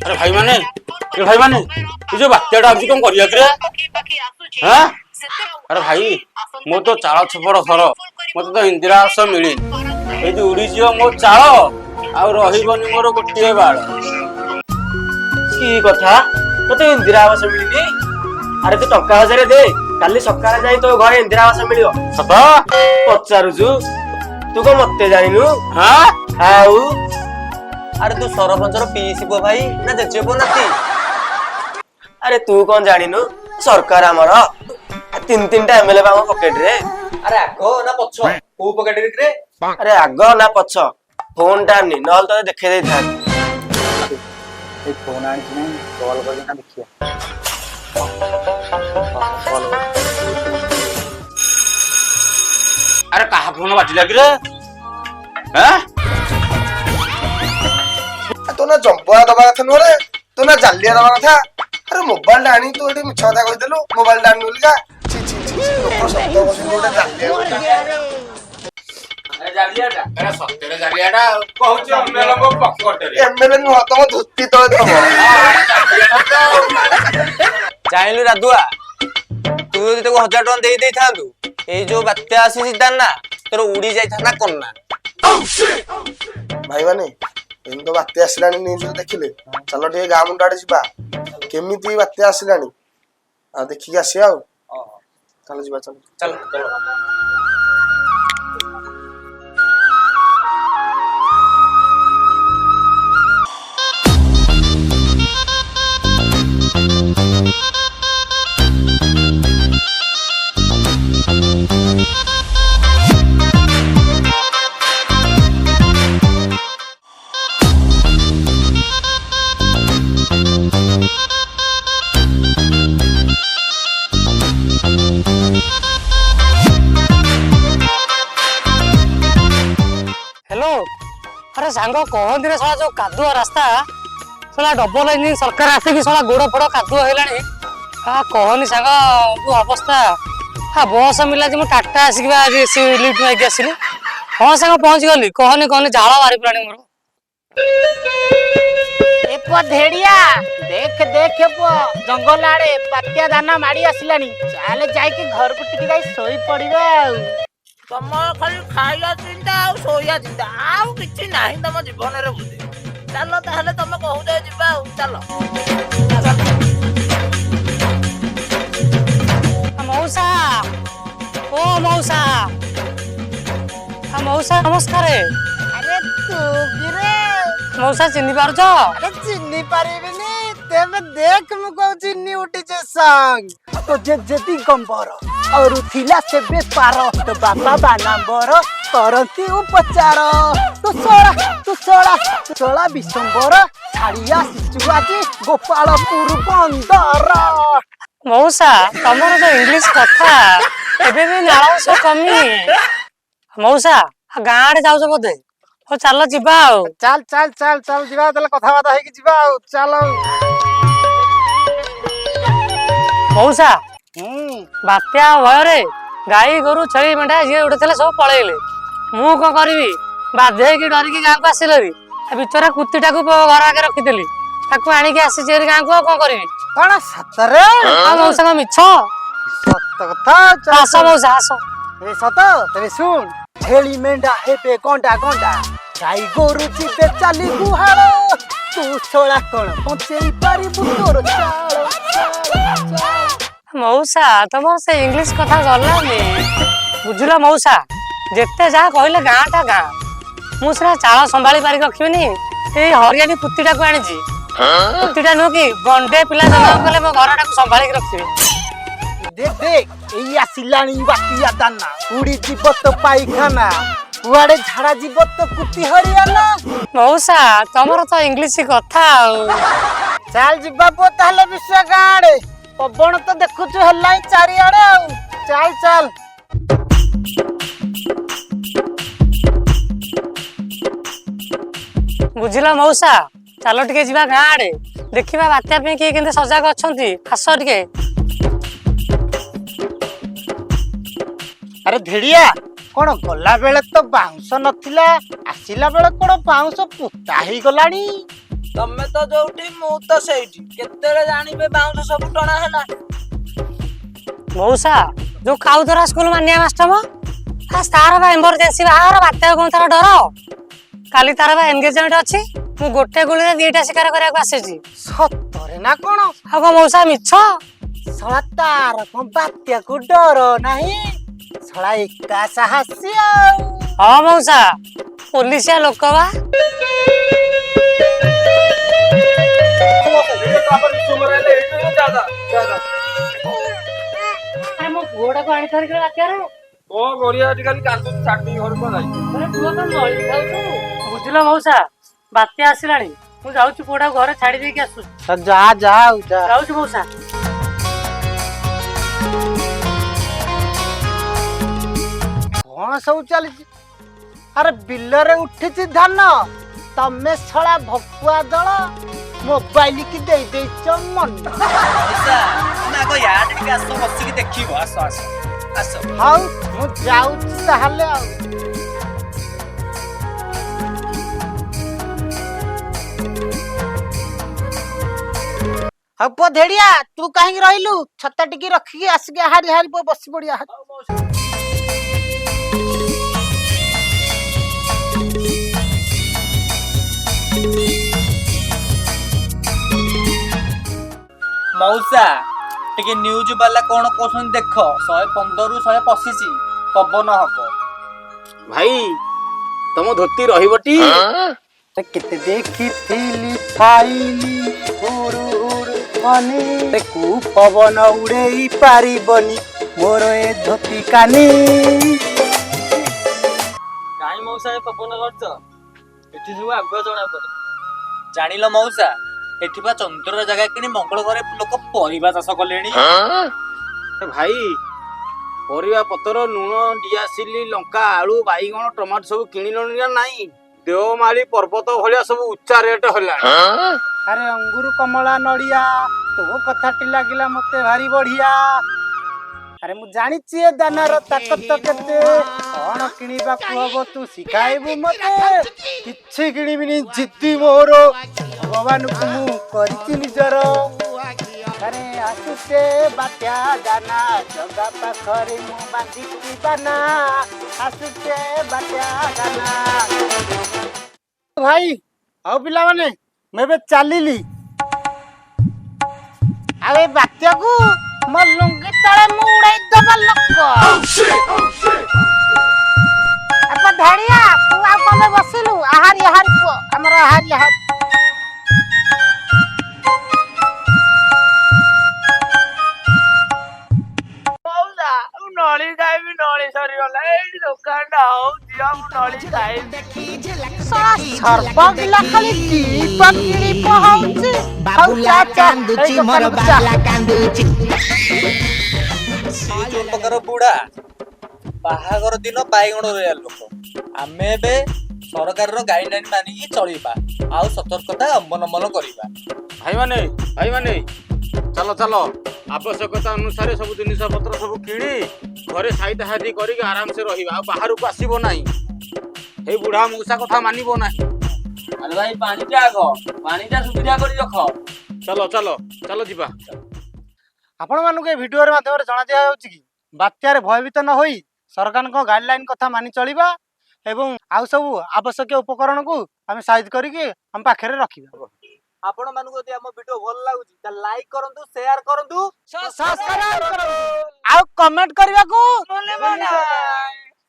अरे भाई माने ये जो बात्याटा आछि कोन करिया रे हां अरे भाई मो तो चाळ छपड़ घर मते तो इंदिरा आवास मिली ए जो उड़ी जियो मो चाळ आ रहिबनी मोर गोटिए बाळ की कथा तते इंदिरा आवास मिलिनी अरे तू टक्का 1000 दे काली सकाळे जाई तो घर इंदिरा आवास मिलियो सत पचारुजु तू को मते जानिनु हां आउ अरे तू सरपंचर पीसी पो भाई ना जेचे पो नाती अरे तू कौन जानिनु सरकार हमर तीन टा एमएलए बा पॉकेट रे अरे आगो ना पछ को पॉकेट रे अरे आगो ना पछ फोन टा नि नल तो देखे दे था ए फोन आनी छी नहीं कॉल कर देना देखिए अरे कहा फोन बाटी लागी रे हैं तो ना जंपा दबा कथा नो रे तो ना जालिया दबा कथा अरे मोबाइल आनी तू एठी मिछ कथा कहि देलु मोबाइल आनी बोल जा छी छी छी लोक शब्द बसिन गोटे जालिया अरे जालियाटा अरे सत्तेरे जालियाटा कहउछ एमएलए को पॉकेट रे एमएलए नु तम धुत्ती तो दब जाइलु रादुआ तू जदि तको 1000 टका देई देई थांदु ए जो बात्या आसी सिदाना तोर उड़ी जाई थाना कोनना भाई माने इन तो बात्या आसिलानी न्यूज देखिले चलो टे गाम मुंडाडे जिबा केमिति बात्या आसिलानी आ देखि के आसी आउ चलो जिबा चलो चल अरे सांग कहती रे साला जो कादुआ रास्ता साला डबल इंजिन सरकार आसिक साला गोड़ फड़ कादुआ होलानी कहनी सांग तू अवस्था हाँ बस मिला जी टाटा आसिक लिफ्ट माइक आसिली हाँ सांग पहुंच गली कहनी कहनी झाड़ बारी पड़ानी मोर धेड़िया देख देख जंगल आड़े बात्या दाना माड़ी आसलानी चाले जाके घर को टिके जाई सोई पड़िबा तम खाली खाइला चिंता आ सोया चिंता आउ किछि नाही तम जीवन रे बुझे चलो ताहले तम कहू दे जिबा चलो मौसा ओ मौसा मौसा नमस्कार अरे तू गिरे मौसा चिन्नी पारुछ अरे चिन्नी पारिबिनी तेमे देख मु कहू चिन्नी उठी जे संग तो जे जेती कंबर और थिला से बेपार तो बापा बा नंबर करती उपचार तू सोला विशंबर छाड़िया शिशुआजी गोपालपुर बंदर मौसा तमर जो इंग्लिश कथा एबे भी नाराज कमी मौसा गाँ आड़े जाउछ बोधे हो चल जिबा चल चल चल चल जिबा तले कथा बाता हे कि जिबा चलो मौसा बात्या भय गाई गोरु छेली मेढा जी उठे सब पलैले मु कौन करी बाध्य डरिकी गाँव को आसिली भितर कुत्तीटा को घर आगे रखीली ताकू आणिकी आसी गाँ को कौन करी कौन सतरे मौसा मिछ सत कथा आस मौसा आस ए सत तने सुन छेली मेंढा हेबे गंडा गंडा गाई गोरु जीवे चाली गुहाल तू छोड़ा कौन पहुंचेई पारिबु तोर चाल मौसा तुम से इंग्लिश कथा गलानी बुझला मौसा जेते जा कहले गाँटा गाँ मुझे चाल संभाली पारिक रखिनी ये हरियाणी पुत्तीटा को आनी पुत्तीटा नुह कि गंडे पिला जन्म कले मो घरटा को संभाली रखी देख देख एई आसिलानी बातिया दाना उड़ी जीव तो पाइखाना उड़े झाड़ा जीव तो कुत्ती हरियाणा मौसा तुमर तो इंग्लिश कथा चल जीवा पो ताले विश्व गाड़े पवन तो देखुछु हल्लाई चारिआडे आ चल चल बुझिला मौसा ଚାଲ ଟିକେ ଯିବା ଗାଁ ଆଡେ ଦେଖିବା ବାତ୍ୟା ପାଇଁ କିଏ କେମିତି ସଜାଗ ଅଛନ୍ତି। ଆସ ଟିକେ। ଆରେ ଧେଡିଆ କଣ ଗଲା ବେଳେ ତ ବାଉଁଶ ନଥିଲା, ଆସିଲା ବେଳେ କଣ ବାଉଁଶ ପୋତା ହେଇଗଲାଣି? ତମେ ତ ଯୋଉଠି ମୁଁ ତ ସେଇଠି, କେତେବେଳେ ଜାଣିବେ ବାଉଁଶ ସବୁ ଟଣା ହେଲା। ମଉସା ଯୋଉ କାଉଦରା ସ୍କୁଲ ମାନିଆ ମାଷ୍ଟର ତାର ବା ଏମରଜେନ୍ସି ବାହାଘର, ବାତ୍ୟା କଣ ତାର ଡର? କାଲି ତାର ବା ଏନଗେଜମେଣ୍ଟ ଅଛି। ମୁଁ ଗୋଟେ ଗୁଳିରେ 2ଟା ଶିକାର କରିବାକୁ ଆସିଛି। ସତରେ ନା କଣ? ଆଉ କଣ ମଉସା ମିଛ? ଶଳା ତାର କଣ ବାତ୍ୟାକୁ ଡର ନାହିଁ? ଶଳା ଏକା ସାହସୀ ଆଉ। ହଁ ମଉସା ପୋଲିସିଆ ଲୋକ ବା। ମୋ ପୁଅଟାକୁ ଆଣି ଧରିକି ବାତ୍ୟାରେ କଣ କରିବା ଏଠି ଖାଲି କାନ୍ଦୁଛି, ଛାଡିଦେଇ ଘରକୁ ଯାଇଛି। ବୁଝିଲ ମଉସା, ବାତ୍ୟା ଆସିଲାଣି। ମୁଁ ଯାଉଛି ପୁଅଟାକୁ ଘରେ ଛାଡି ଦେଇକି ଆସୁଛି। ଯା ଯା ଆଉ ଯା। ଯାଉଛି ମଉସା। କଣ ସବୁ ଚାଲିଛି? ଆରେ ବିଲରେ ଉଠିଛି ଧାନ, ତମେ ଶଳା ଭକୁଆ ଦଳ ମୋବାଇଲ କି ଦେଇ ଦେଇଛ ମନ। ବସିକି ଦେଖିବ, ଆସ ଆସ ଆସ। ହଉ ମୁଁ ଯାଉଛି ତାହେଲେ ଆଉ। ହଉ ପୁଅ ଧେଡିଆ, ତୁ କାହିଁକି ରହିଲୁ? ଛତା ଟିକେ ରଖିକି ଆସିକି ହାରି ହାରି ପୁଅ ବସି ପଡିଆ। ମଉସା ଟିକେ ନ୍ୟୁଜ ବାଲା କଣ କହୁଛନ୍ତି ଦେଖ। 115ରୁ 125 ପବନ ହବ। ଭାଇ ତମ ଧୋତି ରହିବଟି? କେତେ ଦେଖିଥିଲି ପାଇଲି ହୁରୁ ହୁରୁ ମନି, କୁ ପବନ ଉଡେଇ ପାରିବନି ମୋର ଏ ଧୋତି କାନି। କାହିଁ ମଉସା ଏ ପବନ କରୁଛ? ଏଠି ସବୁ ଆଗୁଆ ଜଣା ପଡେ। ଜାଣିଲ ମଉସା, ଏଠି ବା ଚନ୍ଦ୍ରର ଜାଗା କିଣି ମଙ୍ଗଳ ଗ୍ରହରେ ଲୋକ ପରିବା ଚାଷ କଲେଣି। ଭାଇ ପରିବା ପତ୍ର, ଲୁଣ, ଡିଆସିଲି, ଲଙ୍କା, ଆଳୁ, ବାଇଗଣ, ଟମାଟୋ ସବୁ କିଣିଲଣି ନା ନାଇଁ? ଦେଓମାଳି ପର୍ବତ ଭଳିଆ ସବୁ ଉଚ୍ଚା ରେଟ୍ ହେଲାଣି। ଆରେ ଅଙ୍ଗୁରୁ, କମଳା, ନଡିଆ, ତୋ କଥାଟି ଲାଗିଲା ମତେ ଭାରି ବଢିଆ। ଆରେ ମୁଁ ଜାଣିଛି ଏ ଦାନାର ତାକତ କେତେ। କଣ କିଣିବାକୁ ହବ ତୁ ଶିଖାଇବୁ ମତେ। କିଛି କିଣିବିନି, ଜିଦ୍ଦି ମୋର, ଭଗବାନକୁ ମୁଁ କରିଛି ନିଜର। ଆରେ ଆସୁଛେ ବାତ୍ୟା ଦାନା, ଜଗା ପାଖରେ ମୁଁ ବାନ୍ଧିଛି ବାନା। ଆସୁଛେ ବାତ୍ୟା ଦାନା। ଭାଇ ଆଉ ପିଲାମାନେ, ମୁଁ ଏବେ ଚାଲିଲି। ଆଉ ଏ ବାତ୍ୟାକୁ ମୋ ଲୁଙ୍ଗି ତଳେ ମୁଁ ଉଡେଇ ଦବା ଲୋକ। ଧେଡିଆ ତୁ ଆଉ କମେ ବସିଲୁ? ଆହାରି ଆହାରି ପୁଅ ଆମର, ଆହାରି ଆହାରି। ନଳି ଖାଇବି, ନଳି ସରିଗଲା। ଏଇଠି ଦୋକାନଟା ହଉଛି, ମୁଁ ନଳି ଖାଇବି। ସର୍ବ ଗିଲା ଖାଲି କିପ କିଣିପ ହଉଛି। ହଉ ଚା ଚା, ଏଇ ଦୋକାନକୁ ଚା। ଯୋଉ ପ୍ରକାର ବୁଢା ବାହାଘର ଦିନ ବାଇଗଣ ରୋୟା ଲୋକ, ଆମେ ଏବେ ସରକାରର ଗାଇଡଲାଇନ ମାନିକି ଚଳିବା ଆଉ ସତର୍କତା ଅବଲମ୍ବନ କରିବା। ଭାଇମାନେ ଚାଲ ଚାଲ, ଆବଶ୍ୟକତା ଅନୁସାରେ ସବୁ ଜିନିଷ ପତ୍ର ସବୁ କିଣି ଘରେ ସାଇତା ହାତି କରିକି ଆରାମସେ ରହିବା, ଆଉ ବାହାରକୁ ଆସିବ ନାହିଁ। ଏଇ ବୁଢା ମଉସା କଥା ମାନିବ ନାହିଁ। ଆରେ ଭାଇ ପାଣିଟା ଆଗ, ପାଣିଟା ସୁବିଧା କରି ରଖ। ଚାଲ ଚାଲ ଚାଲ ଯିବା। ଆପଣ ମାନଙ୍କୁ ଏ ଭିଡିଓର ମାଧ୍ୟମରେ ଜଣା ଦିଆଯାଉଛି କି ବାତ୍ୟାରେ ଭୟଭୀତ ନ ହୋଇ ସରକାରଙ୍କ ଗାଇଡଲାଇନ କଥା ମାନି ଚଳିବା ଏବଂ ଆଉ ସବୁ ଆବଶ୍ୟକୀୟ ଉପକରଣକୁ ଆମେ ସାଇଜ କରିକି ଆମ ପାଖରେ ରଖିବା। ଆପଣ ମାନଙ୍କୁ ଯଦି ଆମ ଭିଡିଓ ଭଲ ଲାଗୁଛି ତାହେଲେ ଲାଇକ୍ କରନ୍ତୁ, ସେୟାର କରନ୍ତୁ, ସବସ୍କ୍ରାଇବ କରନ୍ତୁ ଆଉ କମେଣ୍ଟ କରିବାକୁ ଭୁଲିବ ନାହିଁ।